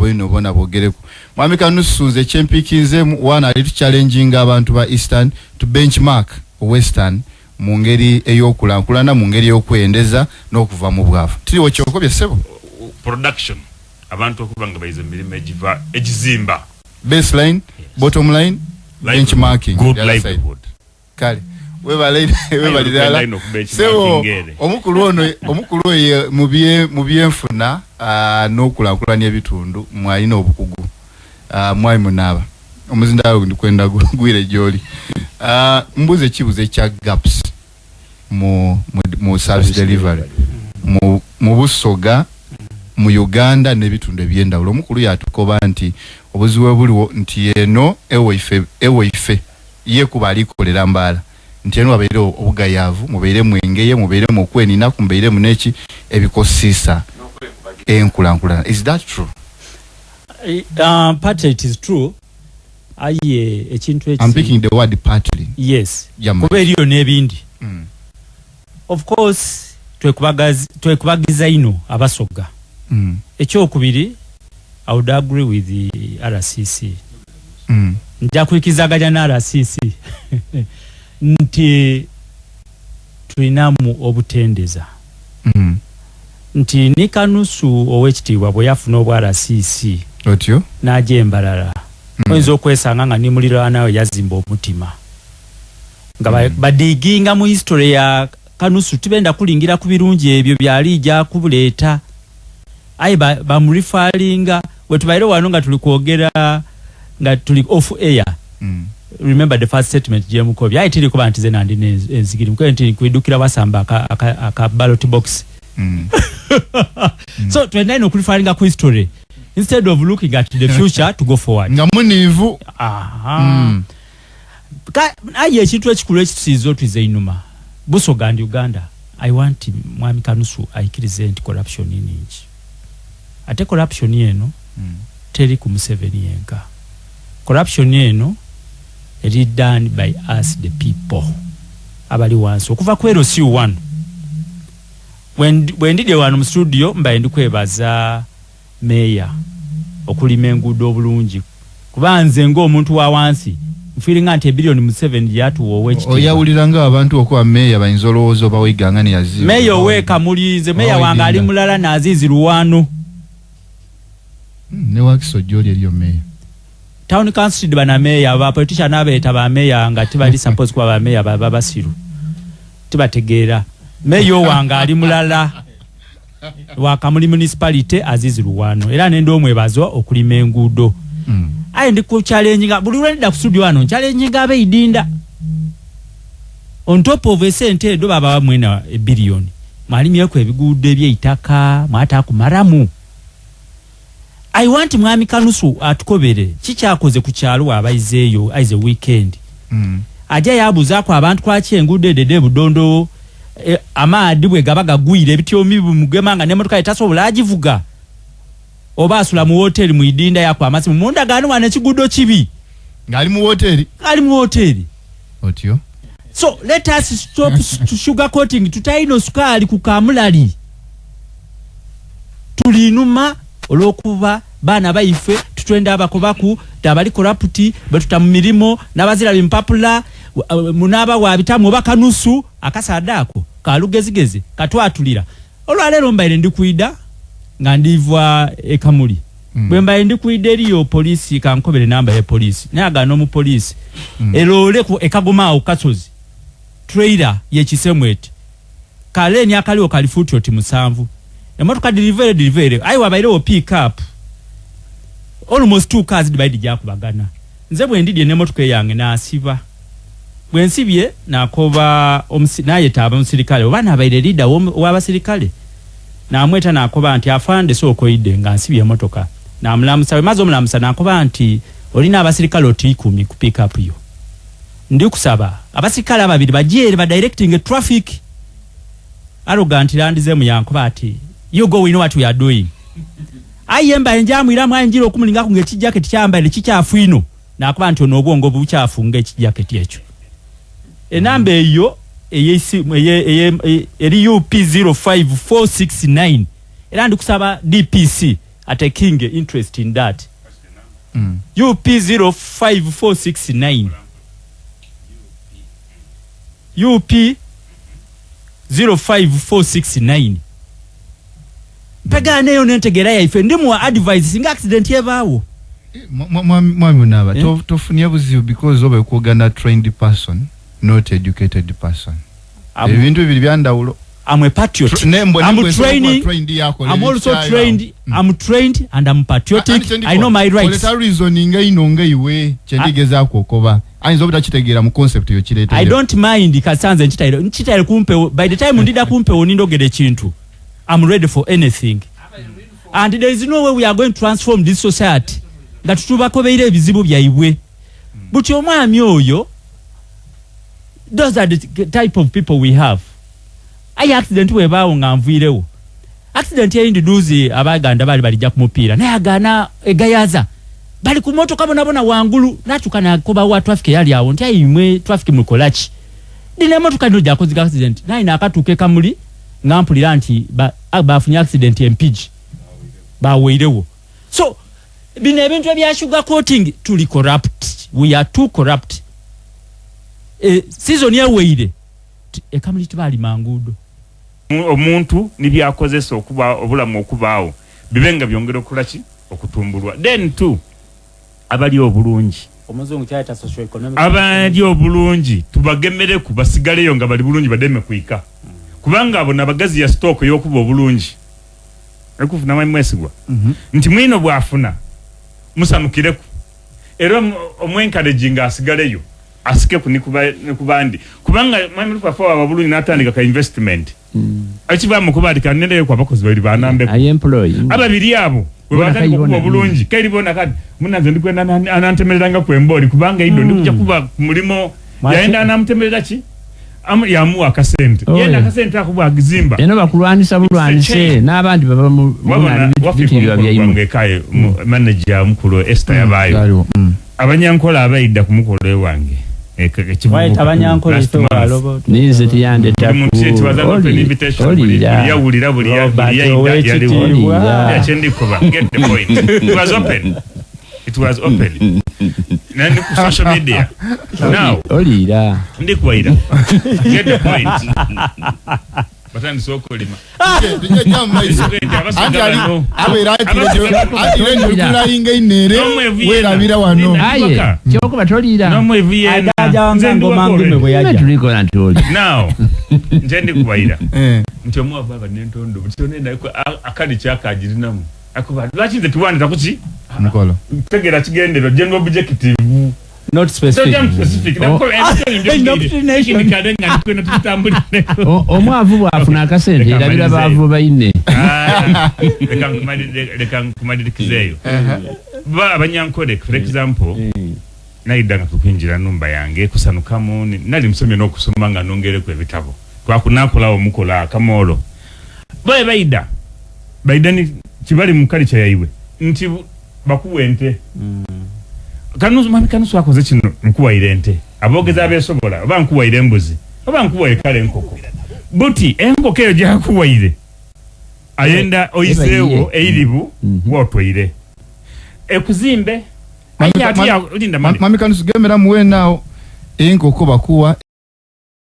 bwino bona bogereko mwami Kanusunze chempikinze wana ali challenging abantu ba Eastern to benchmark Western mu ngeri eyokulankulana mu ngeri yokwendeza n'okuva mu bwavu tiriwo kyokobye sebo production abantu okubanga bayize milimo ejizimba baseline bottom line benchmarking good livelihood kale webalira sebo omukulu oyo mu byenfuna n'okulankulanya ebitundu mwalina obukugu mwali munaba omuzindaalo ndikwenda gwire gyoli mbuze kibuze kya gaps mu service delivery mu Busoga mu Uganda n'ebitundu ebyendawulo omukulu yatukoba nti obuzibu buliwo nti eno eweife ye kuba alikolera Mbala nti eno abaire obugayavu mubeire mwengeye mubeire mu kwenina kumbeire muneki ebikosisa enkulankulana. Is that true? Partly it is true. Aye ekintu ekyo. I'm picking the word partly. Yes. Kuba eriyo n'ebindi. Of course twekubagiza ino Abasoga. Ekyokubiri I would agree with the RCC. Nja kwikizaganya na RCC. Nti tulinamu obutendeza. Nti ni Kanusu owekitiibwa bwe yafuna obwa RCC. Otyo? Naje Mbalala. Oyinza okwesanga nga ni muliraana we yazimba omutima. Nga badiginga mu history ya Kanusu tibenda kulingira ku birungi ebyo byali ja kubuleeta. Ayi bamurifalinga wetubaire wano nga tuli kwogera nga tuli off air. Remember the first statement je Mukobi ayi tiri kuba ntize nandi enzigiri mukwe nti kuidukira basamba aka ballot box. So twendaino okurifalinga ku history instead of looking at the future to go forward. Ngamunivu. Ayi ekintu ekikulu ekisizo twize inuma Busoga and Uganda. I want mwami Kanusu aikirize nti corruption ininji. Ate corruption yeno teri ku Museveni yenka. Corruption yeno it is done by us the people. Abali wanso okuva kwero si one. When ndide wano mu studio mbaye ndikwebaza mayor okulima enguudo obulungi kubanze ng'omuntu wa wansi feeling anti billion mu 7 yatu owekiti oyawuliranga abantu okuba mayor bayinza olowooza bawiganga ne yazibu mayor weka mulize mayor wanga ali mulala na Azizi Luwano ne wakiso joli eriyo mayor town council bana mayor ba politician abeeta ba mayor nga tibali suppose kwa ba mayor baba basiru tibategeera mayor wanga ali mulala wakamuli municipality Azizi Luwano era nendo omwebazo okulima enguudo ayi ndi ku challenge nga buli lwenda ku studio wano challenge abe idinda on top of esente ndo baba mwena $1 billion malimi yako ebiguudo ebyeitaka mwata kumaramu. I want mwami Kanusu atukobere kikyakoze ku kyalo abayizeeyo aize weekend aja yabuzaako abantu kwaki enguudo edede budondo amaadi bwe gabaga gwire ebityomi bumugemanga nemotoka etasobola agivuga oba asula mu hotel mu idinda yako amasi munda gani wane kigudo kibi ngali mu hotel otyo. So let us stop sugar coating tutaino sukali ku kamulali tulinuma olokuba bana baife tutwenda abakobaku tabali corrupt betuta mu mirimo nabazira bimpapula munaba wabitamu bakanusu akasadako kalugezigeze katwatulira olwalero mbaire ndikuida nga ndivwa ekamuli bwe mbaire ndikuida eriyo police kankobere namba ya police naga no mu police elole ku ekagoma okasozi trailer ye Kisemwete kale ni akaliwo kalifuti oti musanvu emotoka delivery ayi wabaire o pick up almost 2 cars divided jakubagana nze bwe ndidye nemotoka yange na asiba bwe nsibye nakoba naye taba omusirikale obana abaire leader w'abasirikale namweta nakoba anti afande sookoide nga nsibye emotoka namulamusa mazo mulamusa nakoba anti olina abasirikale oti 10 ku pick up yo ndi kusaba abasirikale ababiri bajere ba directing traffic arrogant landize mu yankoba ati you go we know what we are doing ayemba enjamu ira mwanjira okumulinga ku ngeti jacket kyamba ile kikyafu ino nakuba nti ono obwongo buchafu ngeki jacket ekyo enamba eyo eri UP 05469 era ndi kusaba DPC are taking interest in that. UP 05469. UP 05469. Pega neyo nentegera yaife ndimu advice singa accident yebawo. Mwami naba tofunia buzibu because oba kuogana trained person, not educated person. Ebintu bibiri byandawulo. I'm a patriot. I'm training. I'm also trained. I'm trained and I'm patriotic. I know my rights. I don't mind kasanze nchitaire kumpe by the time ndida kumpe onindo gede chintu. I'm ready for anything. And there is no way we are going to transform this society. That tubakobeire ebizibu byaiwe. But your mwami oyo, those are the type of people we have. Ayi accident webawo ngamvuirewo. Accident ya induduzi abaganda bali ja kumupira. Naye agana egayaza. Bali ku moto kabona wangulu natukana koba wa traffic yali awo nti ayimwe traffic mukolachi. Dine moto kando ja kozi accident. Naye nakatuke kamuli ngampulira nti bafunya accident empiji. Baweerewo. So bine ebintu ebya sugar coating tuli corrupt. We are too corrupt. Season ya weire. Ekamuli tibali mangudo. Omuntu nibyakozesa okuba obulamu okubaawo bibenga byongera okulaki okutumbulwa then too abali obulungi omuzungu kyayita socio economic abali obulungi tubagemere ku basigaleyo nga bali bulungi bademe kuika kubanga abo nabagazi ya stock yokuba obulungi ekufuna mwesigwa nti mwino bwafuna musanukireku era omwencouraging asigaleyo asike kunikubandi kubanga mwami kwa abulungi natandika ka investment achiba mukubadika nende kwa bakozi bali banambe I employ ababiri abo webatandika kuba bulungi kairibona kati munanze ndikwenda anantemereranga kwembori kubanga ido ndikuja kuba mulimo yaenda anamtemerera ki yamu akasente yenda akasente akubwa gizimba eno bakulwanisa bulwanise n'abandi baba mu bitibya byayimu ngekaye manager mukulu Esther yabayo abanyankola abayida kumukolo ewange Wait, abanyankola isto alobo nize tiyande taku get the point. It was open nandi ku social media now olira ndikuwaira get the point batani soko lima aye kyoko batolira nomwe viena ngo mangime bwe yaja tuliko nantoli now njendi kuwaira ntyomo baba nentondo butonenda ko akali kyakagirinamu akuba lachinze tuwandira kuki mukolo tegera kigendero general objective not specific omwavu bwafuna akasente erabira baavu bayine leka nkumalirikizeeyo abanyankole for example naidanga tukwinjira numba yange kusanukamu nali musomye n'okusoma nga nongereko ebitabo twakunakolawo mukola akamolo boye baida ni kibali mu culture yaiwe nti bakuwente kanuzu mami kanusu akoze kino nkuwaire ente abogeza abesobola oba nkuwaire embuzi oba nkuwaire kale enkoko buti enkoko eyo gyakuwaire ayenda oyiseewo eiribu wotwaire ekuzimbe mami kanusu gemera muwe nao enkoko bakuwa